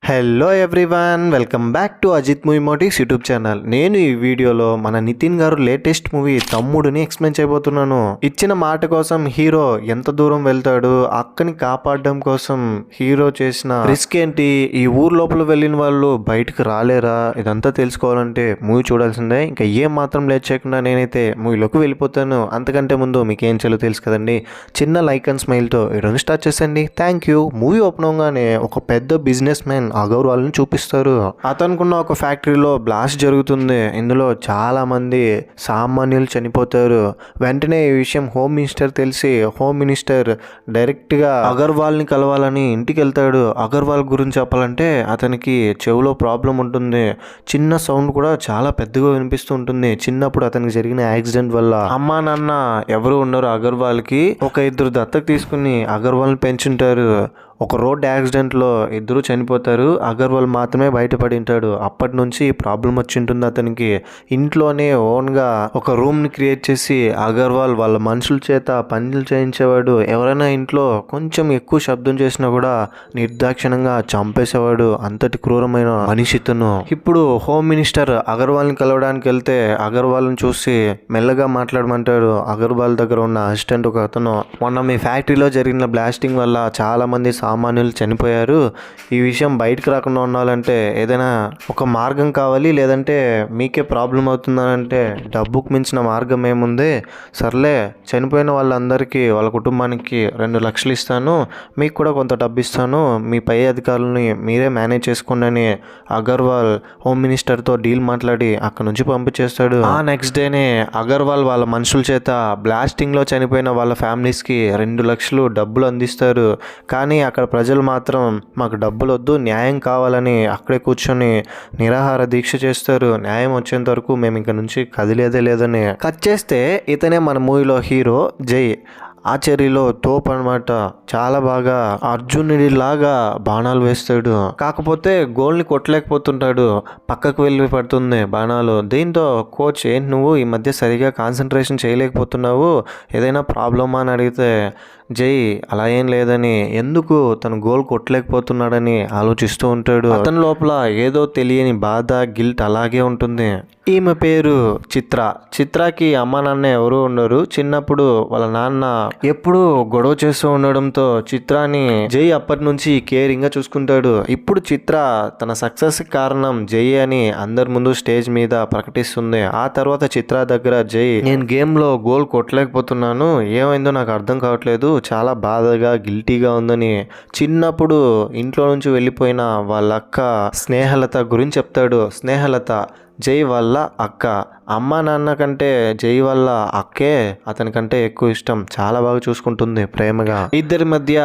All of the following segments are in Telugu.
Hello everyone, welcome back to Ajith movie motives YouTube channel. నేను ఈ వీడియోలో మన నితిన్ గారు లేటెస్ట్ మూవీ తమ్ముడిని ఎక్స్ప్లెయిన్ చేయబోతున్నాను. ఇచ్చిన మాట కోసం హీరో ఎంత దూరం వెళ్తాడు, అక్కని కాపాడడం కోసం హీరో చేసిన రిస్క్ ఏంటి, ఈ ఊరు లోపల వెళ్ళిన వాళ్ళు బయటకు రాలేరా, ఇదంతా తెలుసుకోవాలంటే మూవీ చూడాల్సిందే. ఇంకా ఏం మాత్రం లేట్ చేయకుండా నేనైతే మూవీలోకి వెళ్ళిపోతాను. అంతకంటే ముందు మీకు ఏం చేయాలో తెలుసు కదండి, చిన్న లైక్ అండ్ స్మైల్తో ఈరోజు స్టార్ట్ చేసండి. Thank you. మూవీ ఓపెన్ అవగానే ఒక పెద్ద బిజినెస్ మ్యాన్ అగర్వాల్ని చూపిస్తారు. అతనుకున్న ఒక ఫ్యాక్టరీలో బ్లాస్ట్ జరుగుతుంది. ఇందులో చాలా మంది సామాన్యులు చనిపోతారు. వెంటనే ఈ విషయం హోమ్ మినిస్టర్ తెలిసి హోమ్ మినిస్టర్ డైరెక్ట్గా అగర్వాల్ని కలవాలని ఇంటికి వెళ్తాడు. అగర్వాల్ గురించి చెప్పాలంటే అతనికి చెవులో ప్రాబ్లం ఉంటుంది. చిన్న సౌండ్ కూడా చాలా పెద్దగా వినిపిస్తూ ఉంటుంది. చిన్నప్పుడు అతనికి జరిగిన యాక్సిడెంట్ వల్ల అమ్మా నాన్న ఎవరు ఉన్నారు అగర్వాల్కి, ఒక ఇద్దరు దత్తత తీసుకుని అగర్వాల్ని పెంచుంటారు. ఒక రోడ్ యాక్సిడెంట్లో ఇద్దరు చనిపోతారు. అగర్వాల్ మాత్రమే బయటపడి ఉంటాడు. అప్పటి నుంచి ప్రాబ్లం వచ్చి ఉంటుంది అతనికి. ఇంట్లోనే ఓన్గా ఒక రూమ్ని క్రియేట్ చేసి అగర్వాల్ వాళ్ళ మనుషుల చేత పనులు చేయించేవాడు. ఎవరైనా ఇంట్లో కొంచెం ఎక్కువ శబ్దం చేసినా కూడా నిర్దాక్షిణంగా చంపేసేవాడు. అంతటి క్రూరమైన మనిషి ఇతను. ఇప్పుడు హోమ్ మినిస్టర్ అగర్వాల్ని కలవడానికి వెళ్తే అగర్వాల్ని చూసి మెల్లగా మాట్లాడమంటాడు. అగర్వాల్ దగ్గర ఉన్న అసిస్టెంట్ ఒక అతను, మొన్న మీ ఫ్యాక్టరీలో జరిగిన బ్లాస్టింగ్ వల్ల చాలా మంది సామాన్యులు చనిపోయారు. ఈ విషయం బయటకు రాకుండా ఉండాలంటే ఏదైనా ఒక మార్గం కావాలి, లేదంటే మీకే ప్రాబ్లం అవుతుందనంటే డబ్బుకు మించిన మార్గం ఏముంది, సర్లే చనిపోయిన వాళ్ళందరికీ వాళ్ళ కుటుంబానికి 2 లక్షలు ఇస్తాను, మీకు కూడా కొంత డబ్బు ఇస్తాను, మీ పై అధికారులని మీరే మేనేజ్ చేసుకోండి అని అగర్వాల్ హోమ్ మినిస్టర్తో డీల్ మాట్లాడి అక్కడ నుంచి పంపించేస్తాడు. ఆ నెక్స్ట్ డేనే అగర్వాల్ వాళ్ళ మనుషుల చేత బ్లాస్టింగ్లో చనిపోయిన వాళ్ళ ఫ్యామిలీస్కి 2 లక్షలు డబ్బులు అందిస్తారు. కానీ అక్కడ ప్రజలు మాత్రం మాకు డబ్బులు వద్దు, న్యాయం కావాలని అక్కడే కూర్చొని నిరాహార దీక్ష చేస్తారు. న్యాయం వచ్చేంత వరకు మేము ఇంక నుంచి కదిలేదే లేదని. కట్ చేస్తే ఇతనే మన మూవీలో హీరో జై. ఆర్చరీలో తోపు అనమాట. చాలా బాగా అర్జునుడి లాగా బాణాలు వేస్తాడు. కాకపోతే గోల్ని కొట్టలేకపోతుంటాడు, పక్కకు వెళ్ళి పడుతుంది బాణాలు. దీంతో కోచ్, ఏంటి నువ్వు ఈ మధ్య సరిగా కాన్సన్ట్రేషన్ చేయలేకపోతున్నావు, ఏదైనా ప్రాబ్లమా అని అడిగితే జై అలా ఏం లేదని, ఎందుకు తను గోల్ కొట్టలేకపోతున్నాడని ఆలోచిస్తూ ఉంటాడు. అతని లోపల ఏదో తెలియని బాధ, గిల్ట్ అలాగే ఉంటుంది. ఈమె పేరు చిత్ర. చిత్రకి అమ్మ నాన్న ఎవరు ఉండరు. చిన్నప్పుడు వాళ్ళ నాన్న ఎప్పుడు గొడవ చేస్తూ ఉండడంతో చిత్రాని జై అప్పటి నుంచి కేరింగ్గా చూసుకుంటాడు. ఇప్పుడు చిత్ర తన సక్సెస్ కారణం జై అని అందరి ముందు స్టేజ్ మీద ప్రకటిస్తుంది. ఆ తర్వాత చిత్ర దగ్గర జై, నేను గేమ్లో గోల్ కొట్టలేకపోతున్నాను, ఏమైందో నాకు అర్థం కావట్లేదు, చాలా బాధగా గిల్టీగా ఉందని చిన్నప్పుడు ఇంట్లో నుంచి వెళ్ళిపోయిన వాళ్ళ అక్క స్నేహలత గురించి చెప్తాడు. స్నేహలత జై వాళ్ళ అక్క. అమ్మ నాన్న కంటే జై వాళ్ళ అక్కే అతనికంటే ఎక్కువ ఇష్టం. చాలా బాగా చూసుకుంటుంది ప్రేమగా. ఇద్దరి మధ్య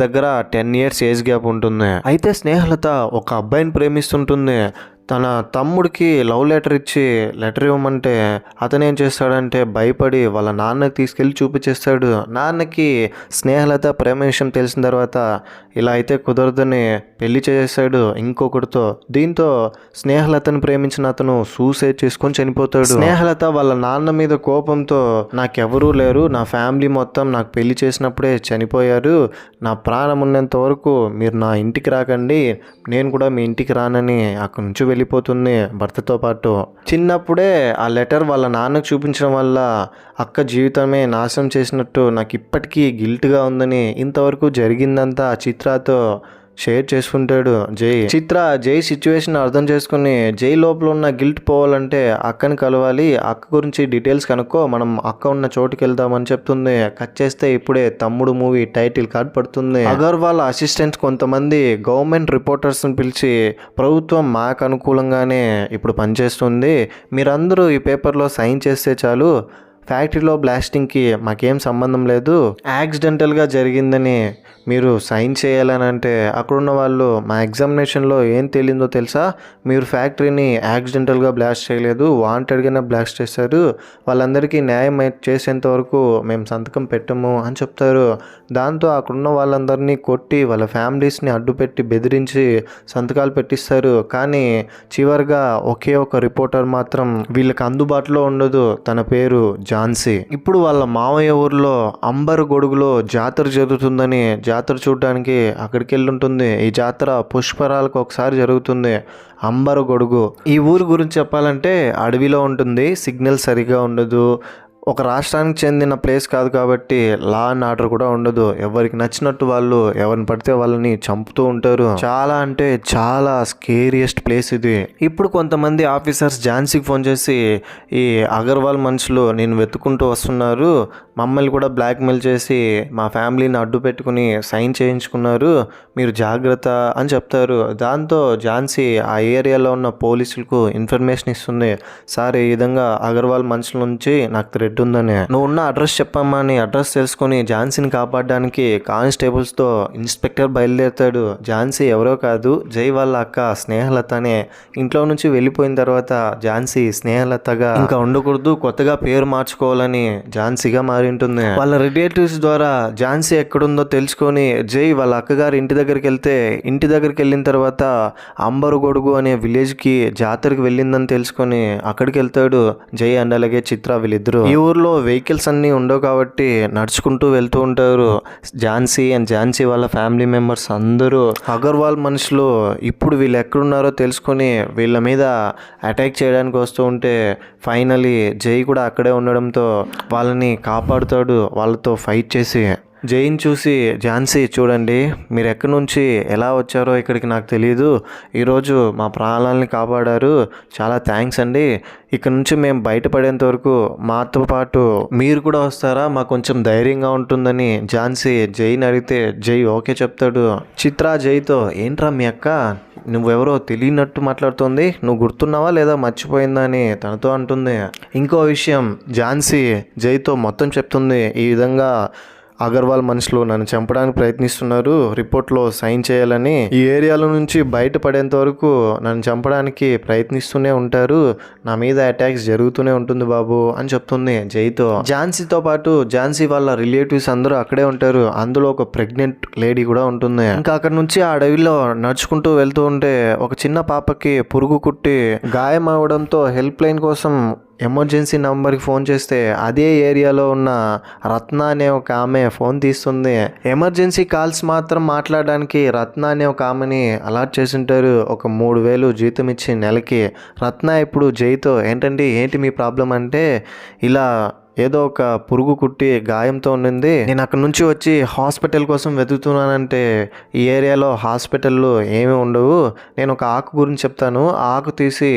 దగ్గర 10 years ఏజ్ గ్యాప్ ఉంటుంది. అయితే స్నేహలత ఒక అబ్బాయిని ప్రేమిస్తుంటుంది. తన తమ్ముడికి లవ్ లెటర్ ఇచ్చి లెటర్ ఇవ్వమంటే అతను ఏం చేస్తాడంటే భయపడి వాళ్ళ నాన్నకి తీసుకెళ్ళి చూపించేస్తాడు. నాన్నకి స్నేహలత ప్రేమ విషయం తెలిసిన తర్వాత ఇలా అయితే కుదరదని పెళ్లి చేసేస్తాడు ఇంకొకటితో. దీంతో స్నేహలతను ప్రేమించిన అతను సూసైడ్ చేసుకొని చనిపోతాడు. స్నేహలత వాళ్ళ నాన్న మీద కోపంతో, నాకెవరూ లేరు, నా ఫ్యామిలీ మొత్తం నాకు పెళ్లి చేసినప్పుడే చనిపోయారు, నా ప్రాణం ఉన్నంత వరకు మీరు నా ఇంటికి రాకండి, నేను కూడా మీ ఇంటికి రానని అక్కడి నుంచి వెళ్ళిపోతుంది భర్తతో పాటు. చిన్నప్పుడే ఆ లెటర్ వాళ్ళ నాన్నకు చూపించడం వల్ల అక్క జీవితమే నాశనం చేసినట్టు నాకు ఇప్పటికీ గిల్ట్గా ఉందని ఇంతవరకు జరిగిందంతా చిత్రతో షేర్ చేసుకుంటాడు జై. చిత్ర జై సిచ్యువేషన్ అర్థం చేసుకుని, జై లోపల ఉన్న గిల్ట్ పోవాలంటే అక్కని కలవాలి, అక్క గురించి డీటెయిల్స్ కనుక్కో, మనం అక్క ఉన్న చోటుకి వెళ్దామని చెప్తుంది. కట్ చేస్తే ఇప్పుడే తమ్ముడు మూవీ టైటిల్ కార్డ్ పడుతుంది. అగర్వాల్ అసిస్టెంట్స్ కొంతమంది గవర్నమెంట్ రిపోర్టర్స్ని పిలిచి, ప్రభుత్వం మాకు అనుకూలంగానే ఇప్పుడు పనిచేస్తుంది, మీరందరూ ఈ పేపర్లో సైన్ చేస్తే చాలు, ఫ్యాక్టరీలో బ్లాస్టింగ్కి మాకేం సంబంధం లేదు, యాక్సిడెంటల్గా జరిగిందని మీరు సైన్ చేయాలని అంటే అక్కడున్న వాళ్ళు, మా ఎగ్జామినేషన్లో ఏం తెలియదో తెలుసా, మీరు ఫ్యాక్టరీని యాక్సిడెంటల్గా బ్లాస్ట్ చేయలేదు, వాంటెడ్గానే బ్లాస్ట్ చేశారు, వాళ్ళందరికీ న్యాయం చేసేంత వరకు మేము సంతకం పెట్టము అని చెప్తారు. దాంతో అక్కడున్న వాళ్ళందరినీ కొట్టి వాళ్ళ ఫ్యామిలీస్ని అడ్డుపెట్టి బెదిరించి సంతకాలు పెట్టిస్తారు. కానీ చివరిగా ఒకే ఒక రిపోర్టర్ మాత్రం వీళ్ళకి అందుబాటులో ఉండదు. తన పేరు ఝాన్సీ. ఇప్పుడు వాళ్ళ మావయ్య ఊర్లో అంబర్ గొడుగులో జాతర జరుగుతుందని జాతర చూడడానికి అక్కడికి వెళ్ళి ఉంటుంది. ఈ జాతర పుష్కరాలకు ఒకసారి జరుగుతుంది. అంబర్ గొడుగు ఈ ఊరు గురించి చెప్పాలంటే అడవిలో ఉంటుంది. సిగ్నల్ సరిగా ఉండదు. ఒక రాష్ట్రానికి చెందిన ప్లేస్ కాదు కాబట్టి లా అండ్ ఆర్డర్ కూడా ఉండదు. ఎవరికి నచ్చినట్టు వాళ్ళు ఎవరిని పడితే వాళ్ళని చంపుతూ ఉంటారు. చాలా అంటే చాలా స్కేరియస్ట్ ప్లేస్ ఇది. ఇప్పుడు కొంతమంది ఆఫీసర్స్ ఝాన్సీకి ఫోన్ చేసి ఈ అగర్వాల్ మనుషులు నేను వెతుకుంటూ వస్తున్నారు, మమ్మల్ని కూడా బ్లాక్మెయిల్ చేసి మా ఫ్యామిలీని అడ్డు పెట్టుకుని సైన్ చేయించుకున్నారు, మీరు జాగ్రత్త అని చెప్తారు. దాంతో ఝాన్సీ ఆ ఏరియాలో ఉన్న పోలీసులకు ఇన్ఫర్మేషన్ ఇస్తుంది. సార్ ఈ విధంగా అగర్వాల్ మనుషుల నుంచి నాకు థ్రెట్ ఉందని, నువ్వు ఉన్న అడ్రస్ చెప్పమ్మా అని అడ్రస్ తెలుసుకొని ఝాన్సీని కాపాడడానికి కానిస్టేబుల్స్తో ఇన్స్పెక్టర్ బయలుదేరుతాడు. ఝాన్సీ ఎవరో కాదు, జై వాళ్ళ అక్క స్నేహలతనే. ఇంట్లో నుంచి వెళ్ళిపోయిన తర్వాత ఝాన్సీ స్నేహలతగా ఇంకా ఉండకూడదు, కొత్తగా పేరు మార్చుకోవాలని ఝాన్సీగా మారి ఉంటుంది. వాళ్ళ రిలేటివ్స్ ద్వారా ఝాన్సీ ఎక్కడుందో తెలుసుకొని జై వాళ్ళ అక్కగారు ఇంటి దగ్గరికి వెళ్తే, ఇంటి దగ్గరికి వెళ్ళిన తర్వాత అంబరుగొడుగు అనే విలేజ్కి జాతరకి వెళ్ళిందని తెలుసుకొని అక్కడికి వెళ్తాడు జై అండ్ అలాగే చిత్ర. వీళ్ళిద్దరు ఈ ఊర్లో వెహికల్స్ అన్నీ ఉండవు కాబట్టి నడుచుకుంటూ వెళ్తూ ఉంటారు. ఝాన్సీ అండ్ ఝాన్సీ వాళ్ళ ఫ్యామిలీ మెంబర్స్ అందరూ అగర్వాల్ మనుషులు ఇప్పుడు వీళ్ళు ఎక్కడున్నారో తెలుసుకొని వీళ్ళ మీద అటాక్ చేయడానికి వస్తూ ఉంటే ఫైనలీ జై కూడా అక్కడే ఉండడంతో వాళ్ళని కాపాడుతాడు వాళ్ళతో ఫైట్ చేసి. జైన్ చూసి ఝాన్సీ చూడండి మీరు ఎక్కడి నుంచి ఎలా వచ్చారో ఇక్కడికి నాకు తెలియదు, ఈరోజు మా ప్రాణాలని కాపాడారు, చాలా థ్యాంక్స్ అండి. ఇక్కడ నుంచి మేము బయటపడేంత వరకు మాతో పాటు మీరు కూడా వస్తారా, మాకు కొంచెం ధైర్యంగా ఉంటుందని ఝాన్సీ జైని అడిగితే జై ఓకే చెప్తాడు. చిత్ర జైతో ఏంట్రా మీ అక్క నువ్వెవరో తెలియనట్టు మాట్లాడుతుంది, నువ్వు గుర్తున్నావా లేదా మర్చిపోయిందా అని తనతో అంటుంది. ఇంకో విషయం ఝాన్సీ జైతో మొత్తం చెప్తుంది. ఈ విధంగా అగర్వాల్ మనుషులు నన్ను చంపడానికి ప్రయత్నిస్తున్నారు, రిపోర్ట్లో సైన్ చేయాలని, ఈ ఏరియాలో నుంచి బయటపడేంత వరకు నన్ను చంపడానికి ప్రయత్నిస్తూనే ఉంటారు, నా మీద అటాక్స్ జరుగుతూనే ఉంటుంది బాబు అని చెప్తుంది జైతో. ఝాన్సీతో పాటు ఝాన్సీ వాళ్ళ రిలేటివ్స్ అందరూ అక్కడే ఉంటారు. అందులో ఒక ప్రెగ్నెంట్ లేడీ కూడా ఉంటుంది. ఇంకా అక్కడ నుంచి ఆ అడవిలో నడుచుకుంటూ వెళ్తూ ఉంటే ఒక చిన్న పాపకి పురుగు కుట్టి గాయం అవడంతో హెల్ప్ లైన్ కోసం ఎమర్జెన్సీ నెంబర్కి ఫోన్ చేస్తే అదే ఏరియాలో ఉన్న రత్న అనే ఒక ఆమె ఫోన్ తీస్తుంది. ఎమర్జెన్సీ కాల్స్ మాత్రం మాట్లాడడానికి రత్న అనే ఒక ఆమెని అలాట్ చేసి ఉంటారు. ఒక 3,000 జీతం ఇచ్చి నెలకి. రత్న ఇప్పుడు జైతో ఏంటండి ఏంటి మీ ప్రాబ్లం అంటే, ఇలా ఏదో ఒక పురుగు కుట్టి గాయంతో ఉండింది, నేను అక్కడ నుంచి వచ్చి హాస్పిటల్ కోసం వెతుకుతున్నానంటే ఈ ఏరియాలో హాస్పిటల్లో ఏమీ ఉండవు, నేను ఒక ఆకు గురించి చెప్తాను, ఆ ఆకు తీసి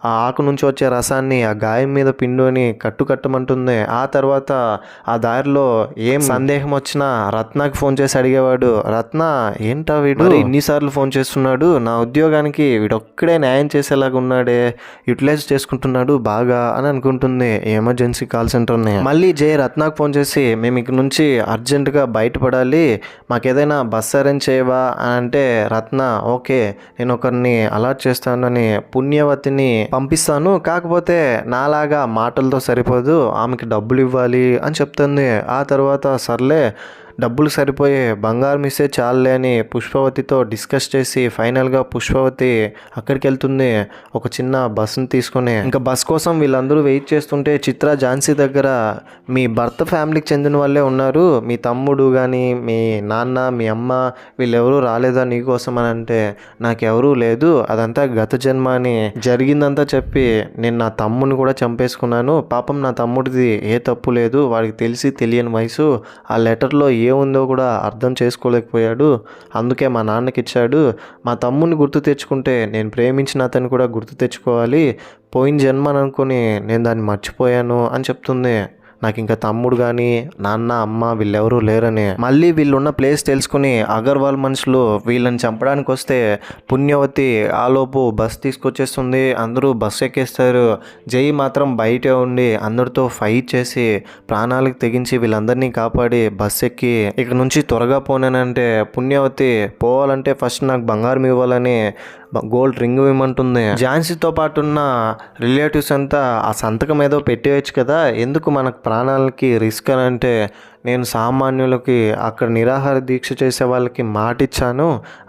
ఆ ఆకు నుంచి వచ్చే రసాన్ని ఆ గాయం మీద పిండుని కట్టమంటుంది. ఆ తర్వాత ఆ దారిలో ఏం సందేహం వచ్చినా రత్నకి ఫోన్ చేసి అడిగేవాడు. రత్న ఏంటా వీడు ఇన్నిసార్లు ఫోన్ చేస్తున్నాడు, నా ఉద్యోగానికి వీడొక్కడే న్యాయం చేసేలాగా ఉన్నాడే, యూటిలైజ్ చేసుకుంటున్నాడు బాగా అని అనుకుంటుంది ఎమర్జెన్సీ కాల్ సెంటర్. మళ్ళీ జై రత్నాకు ఫోన్ చేసి మేము ఇక్కడ నుంచి అర్జెంటుగా బయటపడాలి, మాకు ఏదైనా బస్ అరేంజ్ చేయవా అని అంటే రత్న ఓకే నేను ఒకరిని అలాట్ చేస్తానని పుణ్యవతిని పంపిస్తాను, కాకపోతే నాలాగా మాటలతో సరిపోదు, ఆమెకి డబ్బులు ఇవ్వాలి అని చెప్తుంది. ఆ తర్వాత సర్లే డబ్బులు సరిపోయే బంగారం ఇస్తే చాలులే అని పుష్పవతితో డిస్కస్ చేసి ఫైనల్గా పుష్పవతి అక్కడికి వెళ్తుంది ఒక చిన్న బస్సుని తీసుకుని. ఇంకా బస్ కోసం వీళ్ళందరూ వెయిట్ చేస్తుంటే చిత్ర ఝాన్సీ దగ్గర మీ భర్త ఫ్యామిలీకి చెందిన వాళ్ళే ఉన్నారు, మీ తమ్ముడు కానీ మీ నాన్న మీ అమ్మ వీళ్ళెవరూ రాలేదా నీకోసం అని అంటే నాకెవరూ లేదు, అదంతా గత జన్మ అని జరిగిందంతా చెప్పి నేను నా తమ్ముని కూడా చంపేసుకున్నాను, పాపం నా తమ్ముడిది ఏ తప్పు లేదు, వాడికి తెలిసి తెలియని వయసు, ఆ లెటర్లో ఏముందో కూడా అర్థం చేసుకోలేకపోయాడు, అందుకే మా నాన్నకి ఇచ్చాడు, మా తమ్ముని గుర్తు తెచ్చుకుంటే నేను ప్రేమించిన అతన్ని కూడా గుర్తు తెచ్చుకోవాలి, పోయిన జన్మ అనుకొని నేను దాన్ని మర్చిపోయాను అని చెప్తుంది. నాకు ఇంకా తమ్ముడు కానీ నాన్న అమ్మ వీళ్ళెవరూ లేరని. మళ్ళీ వీళ్ళున్న ప్లేస్ తెలుసుకుని అగర్వాల్ మనుషులు వీళ్ళని చంపడానికి వస్తే పుణ్యవతి ఆలోపు బస్ తీసుకొచ్చేస్తుంది, అందరూ బస్ ఎక్కేస్తారు. జై మాత్రం బయటే ఉండి అందరితో ఫైట్ చేసి ప్రాణాలకు తెగించి వీళ్ళందరినీ కాపాడి బస్ ఎక్కి ఇక నుంచి త్వరగా పోనానంటే పుణ్యవతి పోవాలంటే ఫస్ట్ నాకు బంగారం ఇవ్వాలని గోల్డ్ రింగ్ ఇవ్వమంటుంది. ఝాన్సీతో పాటు ఉన్న రిలేటివ్స్ అంతా ఆ సంతకం ఏదో పెట్టేయచ్చు కదా, ఎందుకు మనకు ప్రాణాలకి రిస్క్ అని అంటే నేను సామాన్యులకి అక్కడ నిరాహార దీక్ష చేసే వాళ్ళకి మాట ఇచ్చాను.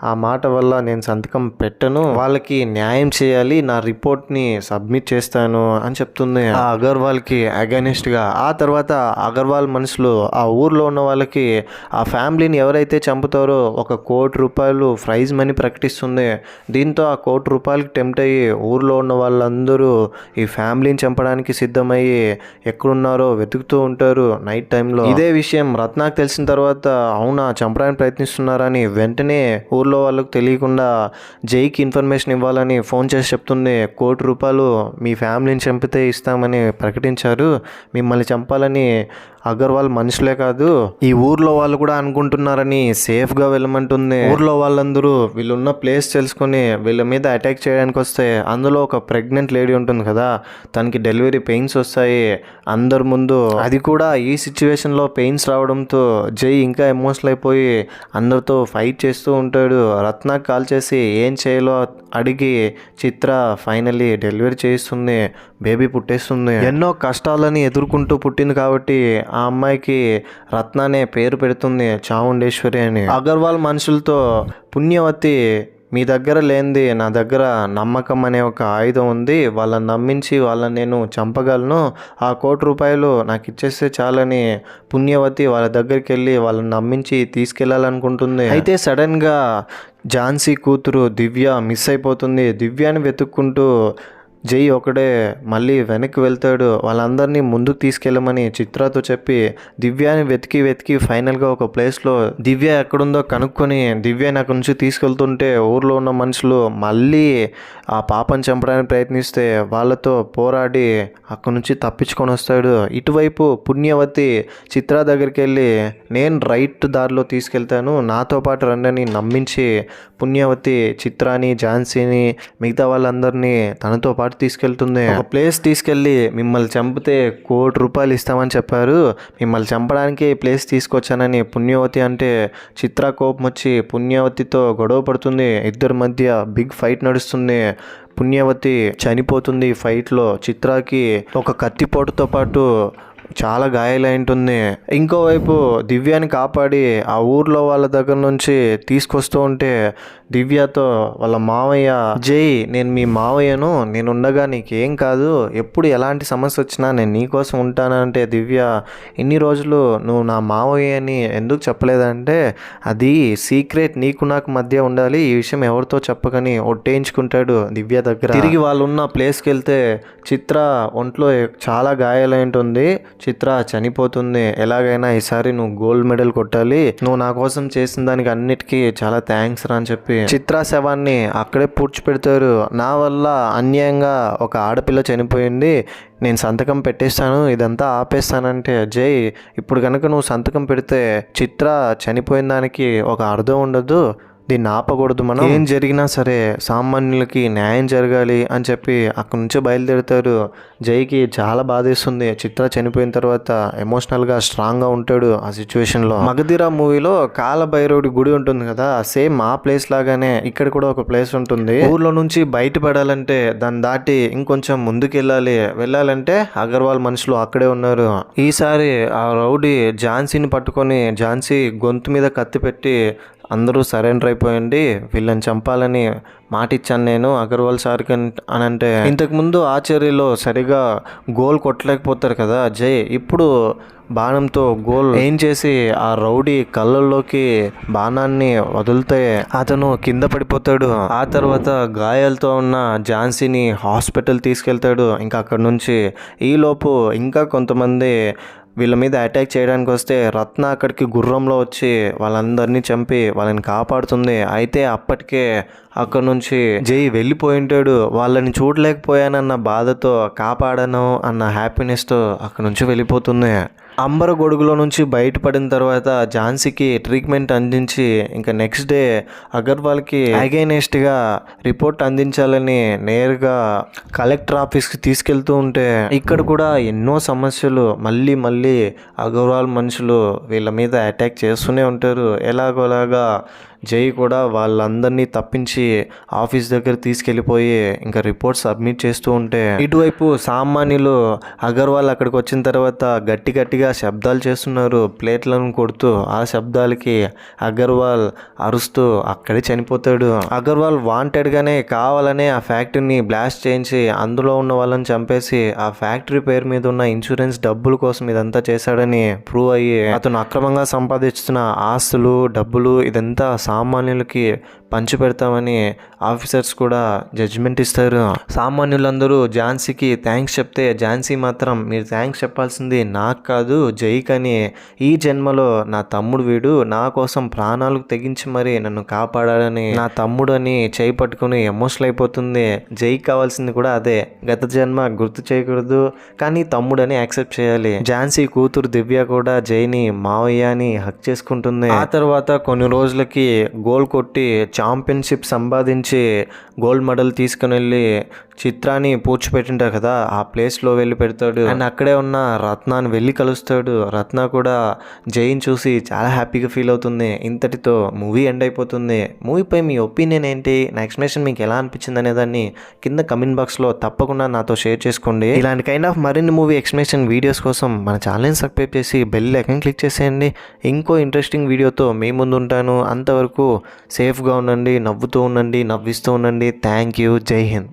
ఆ మాట వల్ల నేను సంతకం పెట్టను, వాళ్ళకి న్యాయం చేయాలి, నా రిపోర్ట్ని సబ్మిట్ చేస్తాను అని చెప్తుంది ఆ అగర్వాల్కి అగైనెస్ట్గా. ఆ తర్వాత అగర్వాల్ మనుషులు ఆ ఊర్లో ఉన్న వాళ్ళకి ఆ ఫ్యామిలీని ఎవరైతే చంపుతారో ₹1 కోటి ప్రైజ్ మనీ ప్రకటిస్తుంది. దీంతో ఆ ₹1 కోటి టెంప్ట్ అయ్యి ఊర్లో ఉన్న వాళ్ళందరూ ఈ ఫ్యామిలీని చంపడానికి సిద్ధమయ్యి ఎక్కడున్నారో వెతుకుతూ ఉంటారు నైట్ టైంలో. ఇదే విషయం రత్నాకు తెలిసిన తర్వాత అవునా చంపడానికి ప్రయత్నిస్తున్నారని వెంటనే ఊర్లో వాళ్ళకు తెలియకుండా జైకి ఇన్ఫర్మేషన్ ఇవ్వాలని ఫోన్ చేసి చెప్తుంది. ₹1 కోటి మీ ఫ్యామిలీని చంపితే ఇస్తామని ప్రకటించారు. మిమ్మల్ని చంపాలని అగర్వాల్ మనుషులే కాదు ఈ ఊర్లో వాళ్ళు కూడా అనుకుంటున్నారని సేఫ్గా వెళ్ళమంటుంది. ఊర్లో వాళ్ళందరూ వీళ్ళున్న ప్లేస్ తెలుసుకొని వీళ్ళ మీద అటాక్ చేయడానికి వస్తే అందులో ఒక ప్రెగ్నెంట్ లేడీ ఉంటుంది కదా, తనకి డెలివరీ పెయిన్స్ వస్తాయి అందరి ముందు. అది కూడా ఈ సిచ్యువేషన్లో పెయిన్స్ రావడంతో జై ఇంకా ఎమోషనల్ అయిపోయి అందరితో ఫైట్ చేస్తూ ఉంటాడు. రత్నాకి కాల్ చేసి ఏం చేయాలో అడిగి చిత్ర ఫైనల్లీ డెలివరీ చేయిస్తుంది, బేబీ పుట్టేస్తుంది. ఎన్నో కష్టాలని ఎదుర్కొంటూ పుట్టింది కాబట్టి ఆ అమ్మాయికి రత్న అనే పేరు పెడుతుంది, చాముండేశ్వరి అని. అగర్వాల్ మనుషులతో పుణ్యవతి మీ దగ్గర లేనిది నా దగ్గర నమ్మకం అనే ఒక ఆయుధం ఉంది, వాళ్ళని నమ్మించి వాళ్ళని నేను చంపగలను, ఆ ₹1 కోటి నాకు ఇచ్చేస్తే చాలని పుణ్యవతి వాళ్ళ దగ్గరికి వెళ్ళి వాళ్ళని నమ్మించి తీసుకెళ్ళాలనుకుంటుంది. అయితే సడన్గా ఝాన్సీ కూతురు దివ్య మిస్ అయిపోతుంది. దివ్యాని వెతుక్కుంటూ జై ఒకడే మళ్ళీ వెనక్కి వెళ్తాడు. వాళ్ళందరినీ ముందుకు తీసుకెళ్ళమని చిత్రతో చెప్పి దివ్యాని వెతికి ఫైనల్గా ఒక ప్లేస్లో దివ్య ఎక్కడుందో కనుక్కొని దివ్యాని అక్కడి నుంచి తీసుకెళ్తుంటే ఊర్లో ఉన్న మనుషులు మళ్ళీ ఆ పాపను చంపడానికి ప్రయత్నిస్తే వాళ్ళతో పోరాడి అక్కడి నుంచి తప్పించుకొని వస్తాడు. ఇటువైపు పుణ్యవతి చిత్ర దగ్గరికి వెళ్ళి నేను రైట్ దారిలో తీసుకెళ్తాను, నాతో పాటు రండని నమ్మించి పుణ్యవతి చిత్రాని ఝాన్సీని మిగతా వాళ్ళందరినీ తనతో పాటు తీసుకెళ్తుంది. ఒక ప్లేస్ తీసుకెళ్ళి మిమ్మల్ని చంపితే ₹1 కోటి ఇస్తామని చెప్పారు, మిమ్మల్ని చంపడానికి ప్లేస్ తీసుకొచ్చానని పుణ్యవతి అంటే చిత్ర కోపం వచ్చి పుణ్యవతితో గొడవ పడుతుంది. ఇద్దరి మధ్య బిగ్ ఫైట్ నడుస్తుంది. పుణ్యవతి చనిపోతుంది ఫైట్లో. చిత్రకి ఒక కత్తిపోటుతో పాటు చాలా గాయాలైంటుంది. ఇంకోవైపు దివ్యాని కాపాడి ఆ ఊర్లో వాళ్ళ దగ్గర నుంచి తీసుకొస్తూ ఉంటే దివ్యతో వాళ్ళ మావయ్య జై నేను మీ మావయ్యను, నేను ఉండగా నీకేం కాదు, ఎప్పుడు ఎలాంటి సమస్య వచ్చినా నేను నీకోసం ఉంటానంటే దివ్య ఇన్ని రోజులు నువ్వు నా మావయ్య అని ఎందుకు చెప్పలేదంటే అది సీక్రెట్ నీకు నాకు మధ్య ఉండాలి, ఈ విషయం ఎవరితో చెప్పకని ఒట్టేయించుకుంటాడు దివ్య దగ్గర. తిరిగి వాళ్ళు ఉన్న ప్లేస్కి వెళ్తే చిత్ర ఒంట్లో చాలా గాయాలై ఉంటుంది. చిత్ర చనిపోతుంది. ఎలాగైనా ఈసారి నువ్వు గోల్డ్ మెడల్ కొట్టాలి, నువ్వు నా కోసం చేసిన దానికి అన్నిటికీ చాలా థ్యాంక్స్ రా అని చెప్పి చిత్ర శవాన్ని అక్కడే పూడ్చిపెడతారు. నా వల్ల అన్యాయంగా ఒక ఆడపిల్ల చనిపోయింది, నేను సంతకం పెట్టేస్తాను, ఇదంతా ఆపేస్తానంటే జై ఇప్పుడు కనుక నువ్వు సంతకం పెడితే చిత్ర చనిపోయిన దానికి ఒక అర్థం ఉండదు, దీన్ని ఆపకూడదు, మనం ఏం జరిగినా సరే సామాన్యులకి న్యాయం జరగాలి అని చెప్పి అక్కడి నుంచి బయలుదేరుతారు. జైకి చాలా బాధేస్తుంది. చిత్ర చనిపోయిన తర్వాత ఎమోషనల్గా స్ట్రాంగ్గా ఉంటాడు ఆ సిచ్యువేషన్లో. మగధీర మూవీలో కాలభైరవుడి గుడి ఉంటుంది కదా, సేమ్ ఆ ప్లేస్ లాగానే ఇక్కడ కూడా ఒక ప్లేస్ ఉంటుంది. ఊర్లో నుంచి బయటపడాలంటే దాన్ని దాటి ఇంకొంచెం ముందుకు వెళ్ళాలంటే అగర్వాల్ మనుషులు అక్కడే ఉన్నారు. ఈసారి ఆ రౌడీ ఝాన్సీని పట్టుకొని ఝాన్సీ గొంతు మీద కత్తి పెట్టి అందరూ సరెండర్ అయిపోయింది, వీళ్ళని చంపాలని మాట ఇచ్చాను నేను అగర్వాల్ సార్కి అని అంటే, ఇంతకుముందు ఆచార్యలో సరిగా గోల్ కొట్టలేకపోతారు కదా జై, ఇప్పుడు బాణంతో గోల్ ఏం చేసి ఆ రౌడీ కళ్ళల్లోకి బాణాన్ని వదిలితే అతను కింద పడిపోతాడు. ఆ తర్వాత గాయాలతో ఉన్న ఝాన్సీని హాస్పిటల్ తీసుకెళ్తాడు. ఇంకా అక్కడ నుంచి ఈలోపు ఇంకా కొంతమంది వీళ్ళ మీద అటాక్ చేయడానికి వస్తే రత్న అక్కడికి గుర్రంలో వచ్చి వాళ్ళందరినీ చంపి వాళ్ళని కాపాడుతుంది. అయితే అప్పటికే అక్కడ నుంచి జై వెళ్ళిపోయి ఉంటాడు. వాళ్ళని చూడలేకపోయానన్న బాధతో కాపాడను అన్న హ్యాపీనెస్తో అక్కడ నుంచి వెళ్ళిపోతుంది. అంబర గొడుగులో నుంచి బయటపడిన తర్వాత ఝాన్సీకి ట్రీట్మెంట్ అందించి ఇంకా నెక్స్ట్ డే అగర్వాల్కి అగైనెస్ట్గా రిపోర్ట్ అందించాలని నేరుగా కలెక్టర్ ఆఫీస్కి తీసుకెళ్తూ ఉంటే ఇక్కడ కూడా ఎన్నో సమస్యలు మళ్ళీ అగర్వాల్ మనుషులు వీళ్ళ మీద అటాక్ చేస్తూనే ఉంటారు. ఎలాగోలాగా జై కూడా వాళ్ళందరినీ తప్పించి ఆఫీస్ దగ్గర తీసుకెళ్ళిపోయి ఇంకా రిపోర్ట్ సబ్మిట్ చేస్తూ ఉంటే ఇటువైపు సామాన్యులు అగర్వాల్ అక్కడికి వచ్చిన తర్వాత గట్టిగా శబ్దాలు చేస్తున్నారు, ప్లేట్లను కొడుతూ. ఆ శబ్దాలకి అగర్వాల్ అరుస్తూ అక్కడే చనిపోతాడు. అగర్వాల్ వాంటెడ్గానే కావాలనే ఆ ఫ్యాక్టరీని బ్లాస్ట్ చేయించి అందులో ఉన్న వాళ్ళని చంపేసి ఆ ఫ్యాక్టరీ పేరు మీద ఉన్న ఇన్సూరెన్స్ డబ్బుల కోసం ఇదంతా చేశాడని ప్రూవ్ అయ్యి అతను అక్రమంగా సంపాదిస్తున్న ఆస్తులు డబ్బులు ఇదంతా సామాన్యులకి పంచి పెడతామని ఆఫీసర్స్ కూడా జడ్జిమెంట్ ఇస్తారు. సామాన్యులందరూ ఝాన్సీకి థ్యాంక్స్ చెప్తే ఝాన్సీ మాత్రం మీరు థ్యాంక్స్ చెప్పాల్సింది నాకు కాదు జైకని, ఈ జన్మలో నా తమ్ముడు వీడు నా కోసం ప్రాణాలకు తెగించి మరి నన్ను కాపాడాలని నా తమ్ముడు అని చేయి పట్టుకుని ఎమోషనల్ అయిపోతుంది. జైకి కావాల్సింది కూడా అదే, గత జన్మ గుర్తు చేయకూడదు కానీ తమ్ముడు అని యాక్సెప్ట్ చేయాలి. ఝాన్సీ కూతురు దివ్య కూడా జైని మావయ్య అని హక్ చేసుకుంటుంది. ఆ తర్వాత కొన్ని రోజులకి గోల్ కొట్టి ఛాంపియన్షిప్ సంపాదించి గోల్డ్ మెడల్ తీసుకుని వెళ్ళి చిత్రాన్ని పూడ్చిపెట్టింటారు కదా ఆ ప్లేస్లో వెళ్ళి పెడతాడు. అండ్ అక్కడే ఉన్న రత్నాన్ని వెళ్ళి కలుస్తాడు. రత్న కూడా జైన్ చూసి చాలా హ్యాపీగా ఫీల్ అవుతుంది. ఇంతటితో మూవీ ఎండ్ అయిపోతుంది. మూవీపై మీ ఒపీనియన్ ఏంటి, నా ఎక్స్ప్లెనేషన్ మీకు ఎలా అనిపించింది అనేదాన్ని కింద కమెంట్ బాక్స్లో తప్పకుండా నాతో షేర్ చేసుకోండి. ఇలాంటి కైండ్ ఆఫ్ మరిన్ని మూవీ ఎక్స్ప్లెనేషన్ వీడియోస్ కోసం మన ఛానల్ని సబ్స్క్రైబ్ చేసి బెల్ ఐకాన్ క్లిక్ చేసేయండి. ఇంకో ఇంట్రెస్టింగ్ వీడియోతో మీ ముందు ఉంటాను. అంతవరకు సేఫ్గా ఉండండి, నవ్వుతూ ఉండండి, నవ్విస్తూ ఉండండి. Thank you. జై హింద్.